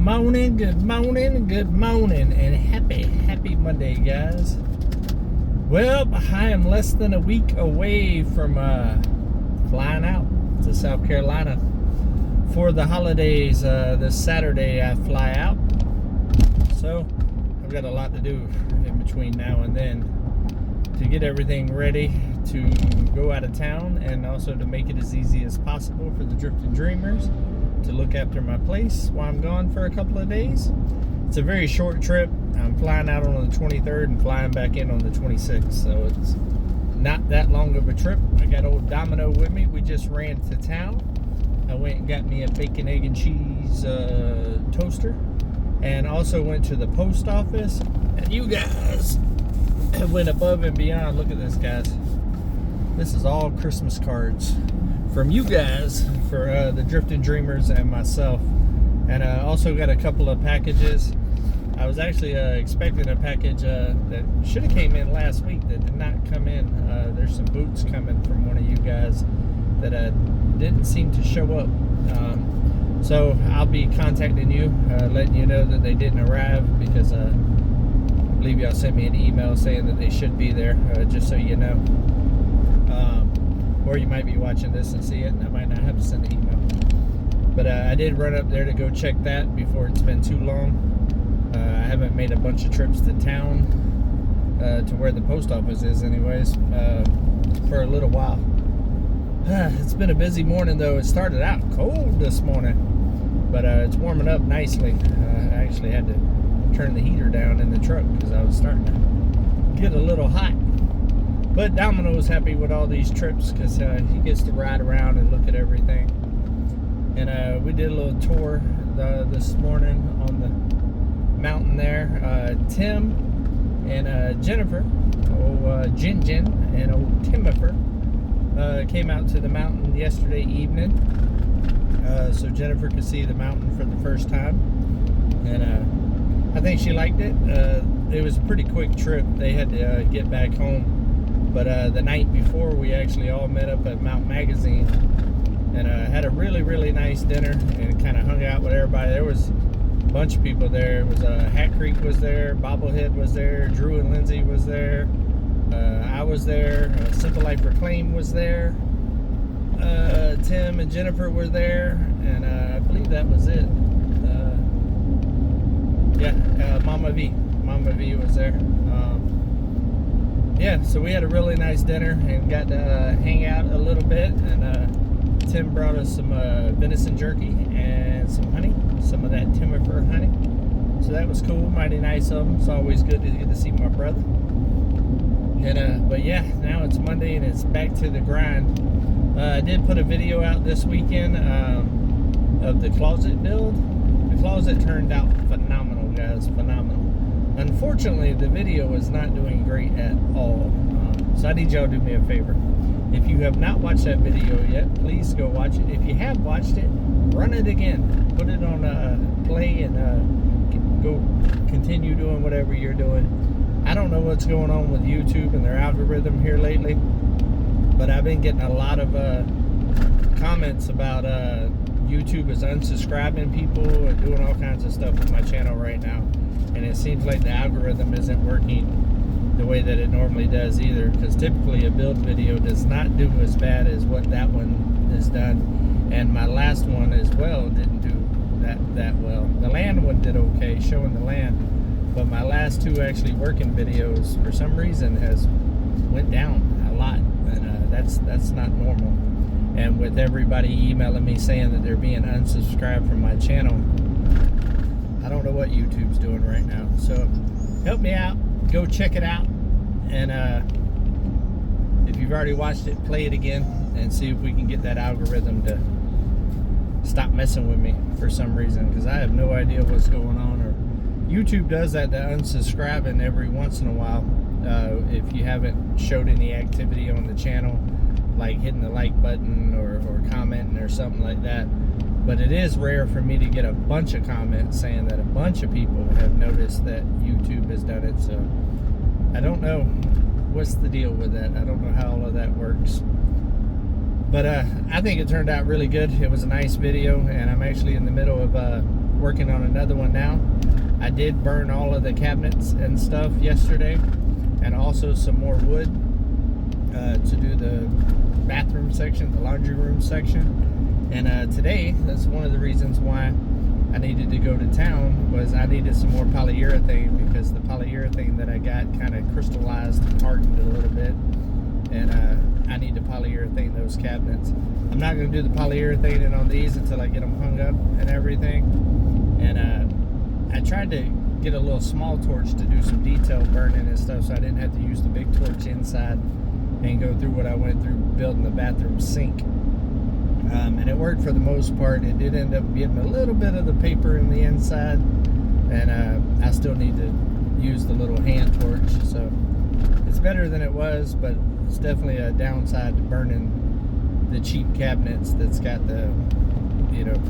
morning, good morning, good morning, and happy Monday, guys. Well, I am less than a week away from flying out to South Carolina for the holidays. This Saturday I fly out, so I've got a lot to do in between now and then to get everything ready to go out of town, and also to make it as easy as possible for the Drifting Dreamers to look after my place while I'm gone for a couple of days. It's a very short trip. I'm flying out on the 23rd and flying back in on the 26th, so it's not that long of a trip. I got old Domino with me. We just ran to town. I went and got me a bacon, egg, and cheese toaster, and also went to the post office. And you guys went above and beyond. Look at this, guys. This is all Christmas cards from you guys for the Drifting Dreamers and myself. And I also got a couple of packages. I was actually expecting a package that should have came in last week that did not come in. There's some boots coming from one of you guys that didn't seem to show up. So I'll be contacting you, letting you know that they didn't arrive, because I believe y'all sent me an email saying that they should be there, just so you know. Or you might be watching this and see it, and I might not have to send an email. But I did run up there to go check that before it's been too long. I haven't made a bunch of trips to town, to where the post office is anyways, for a little while. It's been a busy morning though. It started out cold this morning, but it's warming up nicely. I actually had to turn the heater down in the truck because I was starting to get a little hot. But Domino was happy with all these trips because he gets to ride around and look at everything. And we did a little tour this morning on the mountain there. Tim and Jennifer, old Jin and old Timifer, came out to the mountain yesterday evening. So Jennifer could see the mountain for the first time. And I think she liked it. It was a pretty quick trip. They had to get back home. But the night before, we actually all met up at Mount Magazine and had a really nice dinner and kind of hung out with everybody. There was a bunch of people there. It was Hat Creek was there, Bobblehead was there, Drew and Lindsay was there, I was there, Simple Life Reclaim was there, Tim and Jennifer were there, and I believe that was it. Mama V was there. Yeah, so we had a really nice dinner and got to hang out a little bit, and Tim brought us some venison jerky and some honey, some of that Timifer honey. So that was cool, mighty nice of them. It's always good to get to see my brother. And but yeah, now it's Monday and it's back to the grind. I did put a video out this weekend of the closet build. The closet turned out phenomenal, guys, phenomenal. Unfortunately, the video is not doing great at all. So I need y'all to do me a favor. If you have not watched that video yet, please go watch it. If you have watched it, run it again. Put it on play and go continue doing whatever you're doing. I don't know what's going on with YouTube and their algorithm here lately, but I've been getting a lot of comments about YouTube is unsubscribing people and doing all kinds of stuff with my channel right now. And it seems like the algorithm isn't working the way that it normally does either, because typically a build video does not do as bad as what that one has done, and my last one as well didn't do that well. The land one did okay, showing the land, but my last two actually working videos for some reason has went down a lot, and that's not normal. And with everybody emailing me saying that they're being unsubscribed from my channel, I don't know what YouTube's doing right now. So help me out. Go check it out. And if you've already watched it, play it again and see if we can get that algorithm to stop messing with me for some reason, because I have no idea what's going on. Or YouTube does that to unsubscribing every once in a while. If you haven't showed any activity on the channel, like hitting the like button or commenting or something like that. But it is rare for me to get a bunch of comments saying that a bunch of people have noticed that YouTube has done it. So I don't know what's the deal with that. I don't know how all of that works. But I think it turned out really good. It was a nice video, and I'm actually in the middle of working on another one now. I did burn all of the cabinets and stuff yesterday, and also some more wood to do the bathroom section, the laundry room section. And today, that's one of the reasons why I needed to go to town, was I needed some more polyurethane, because the polyurethane that I got kind of crystallized and hardened a little bit, and I need to polyurethane those cabinets. I'm not going to do the polyurethane on these until I get them hung up and everything. And I tried to get a little small torch to do some detail burning and stuff, so I didn't have to use the big torch inside and go through what I went through building the bathroom sink. And it worked for the most part. It did end up getting a little bit of the paper in the inside, and I still need to use the little hand torch. So it's better than it was, but it's definitely a downside to burning the cheap cabinets that's got the, you know,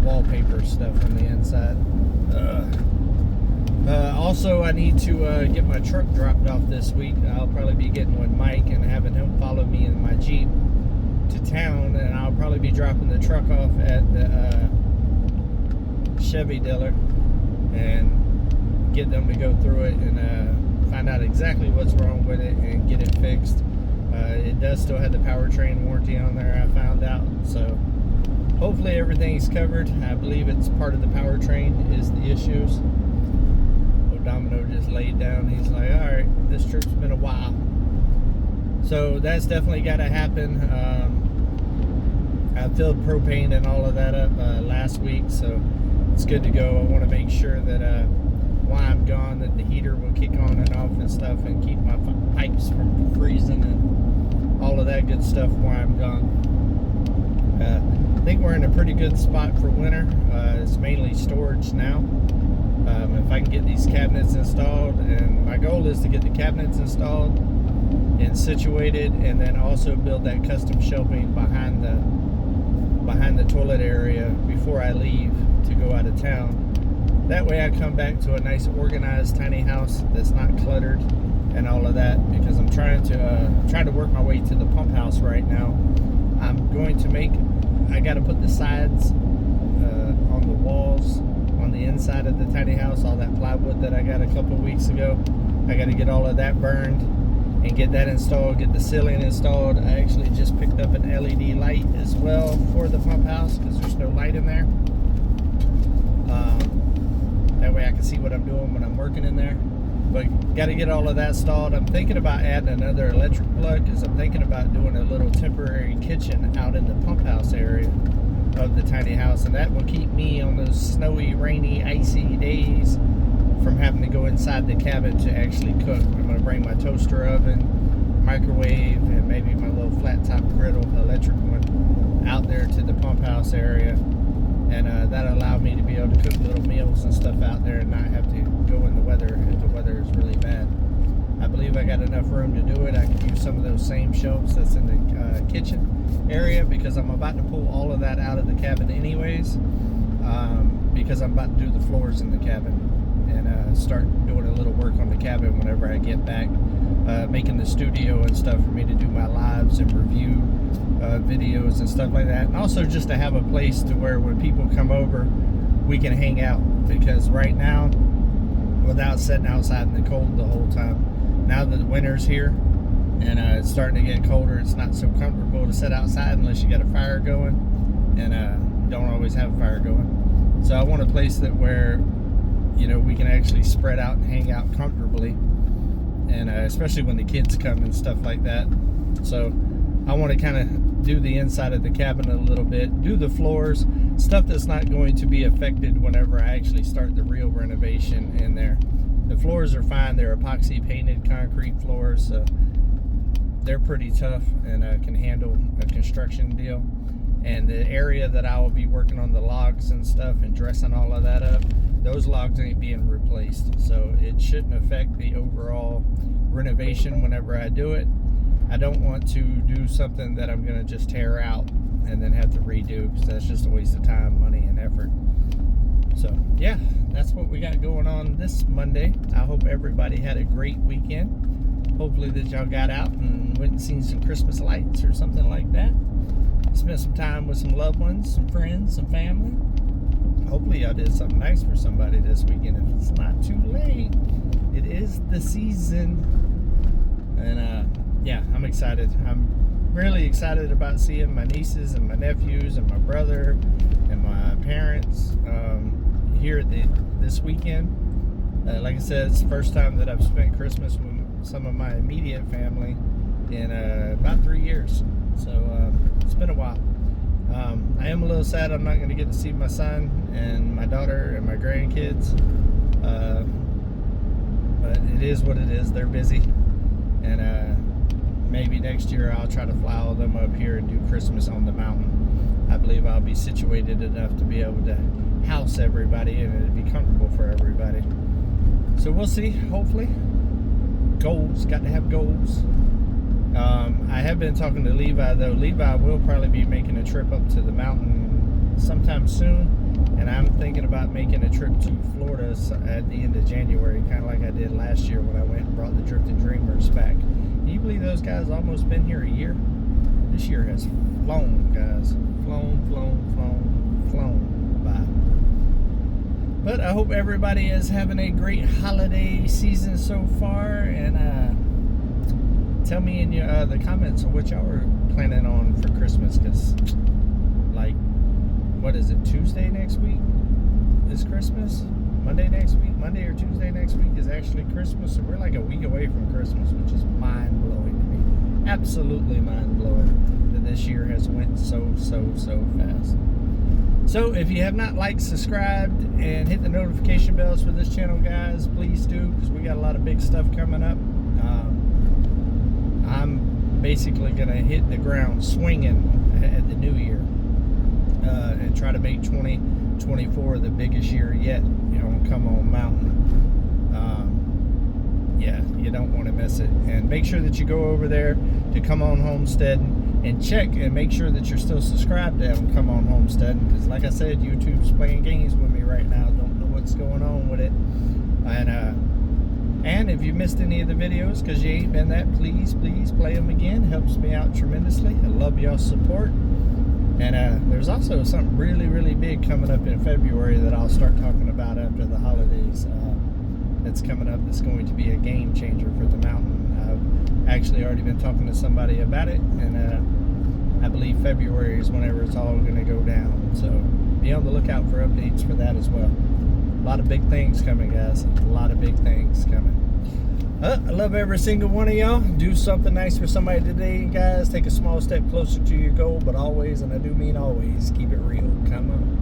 wallpaper stuff on the inside. Also, I need to get my truck dropped off this week. I'll probably be getting with Mike and having him follow me in my Jeep to town, and I'll probably be dropping the truck off at the Chevy dealer and get them to go through it and find out exactly what's wrong with it and get it fixed. It does still have the powertrain warranty on there, I found out, so hopefully everything's covered. I believe it's part of the powertrain is the issues. Domino just laid down. He's like, all right, this trip's been a while. So that's definitely got to happen. I filled propane and all of that up last week, so it's good to go. I want to make sure that while I'm gone, that the heater will kick on and off and stuff, and keep my pipes from freezing and all of that good stuff while I'm gone. I think we're in a pretty good spot for winter. It's mainly storage now. If I can get these cabinets installed, and my goal is to get the cabinets installed and situated, and then also build that custom shelving behind the toilet area before I leave to go out of town. That way I come back to a nice organized tiny house that's not cluttered and all of that, because I'm trying to work my way to the pump house right now. I got to put the sides on the walls on the inside of the tiny house, all that plywood that I got a couple weeks ago. I got to get all of that burned and get that installed, get the ceiling installed. I actually just picked up an LED light as well for the pump house, because there's no light in there. That way I can see what I'm doing when I'm working in there. But got to get all of that installed. I'm thinking about adding another electric plug, because I'm thinking about doing a little temporary kitchen out in the pump house area of the tiny house, and that will keep me on those snowy, rainy, icy days from having to go inside the cabin to actually cook. I'm going to bring my toaster oven, microwave, and maybe my little flat top griddle, electric one, out there to the pump house area, and that'll allow me to be able to cook little meals and stuff out there and not have to go in the weather if the weather is really bad. I believe I got enough room to do it. I can use some of those same shelves that's in the kitchen area, because I'm about to pull all of that out of the cabin anyways, because I'm about to do the floors in the cabin and start doing a little work on the cabin whenever I get back, making the studio and stuff for me to do my lives and review videos and stuff like that, and also just to have a place to where when people come over we can hang out, because right now, without sitting outside in the cold the whole time, now that the winter's here and it's starting to get colder, it's not so comfortable to sit outside unless you got a fire going, and don't always have a fire going. So I want a place that where, you know, we can actually spread out and hang out comfortably, and especially when the kids come and stuff like that. So I want to kind of do the inside of the cabin a little bit, do the floors, stuff that's not going to be affected whenever I actually start the real renovation in there. The floors are fine. They're epoxy painted concrete floors, so they're pretty tough and can handle a construction deal. And the area that I will be working on the logs and stuff and dressing all of that up, those logs ain't being replaced, so it shouldn't affect the overall renovation whenever I do it. I don't want to do something that I'm going to just tear out and then have to redo, because that's just a waste of time, money, and effort. So yeah, that's what we got going on this Monday. I hope everybody had a great weekend. Hopefully that y'all got out and went and seen some Christmas lights or something like that. Spent some time with some loved ones, some friends, some family. hopefully I did something nice for somebody this weekend. If it's not too late, it is the season. And yeah, I'm excited. I'm really excited about seeing my nieces and my nephews and my brother and my parents here this weekend. Like I said, it's the first time that I've spent Christmas with some of my immediate family in about 3 years. So it's been a while. I am a little sad I'm not going to get to see my son and my daughter and my grandkids. But it is what it is. They're busy. And maybe next year I'll try to fly all them up here and do Christmas on the mountain. I believe I'll be situated enough to be able to house everybody and it'll be comfortable for everybody. So we'll see, hopefully. Goals, got to have goals. I have been talking to Levi, though. Levi will probably be making a trip up to the mountain sometime soon. And I'm thinking about making a trip to Florida at the end of January, kind of like I did last year when I went and brought the Drifting Dreamers back. Can you believe those guys almost been here a year? This year has flown, guys. Flown by. But I hope everybody is having a great holiday season so far. And tell me in the comments what y'all are planning on for Christmas. Because, like, what is it, Tuesday next week is Christmas? Monday next week? Monday or Tuesday next week is actually Christmas. So we're like a week away from Christmas, which is mind-blowing to me. Absolutely mind-blowing that this year has went so fast. So if you have not liked, subscribed, and hit the notification bells for this channel, guys, please do, because we got a lot of big stuff coming up. I'm basically going to hit the ground swinging at the new year and try to make 2024 the biggest year yet, you know, Come On Mountain. Yeah, you don't want to miss it. And make sure that you go over there to Come On Homesteading and check and make sure that you're still subscribed to Come On Homesteading, because like I said, YouTube's playing games with me right now. Don't know what's going on with it. And if you missed any of the videos because you ain't been that, please play them again. Helps me out tremendously. I love y'all's support. And there's also something really big coming up in February that I'll start talking about after the holidays. That's coming up. That's going to be a game changer for the mountain. I've actually already been talking to somebody about it, and I believe February is whenever it's all going to go down. So be on the lookout for updates for that as well. A lot of big things coming, guys. A lot of big things coming. I love every single one of y'all. Do something nice for somebody today, guys. Take a small step closer to your goal, but always, and I do mean always, keep it real. Come on.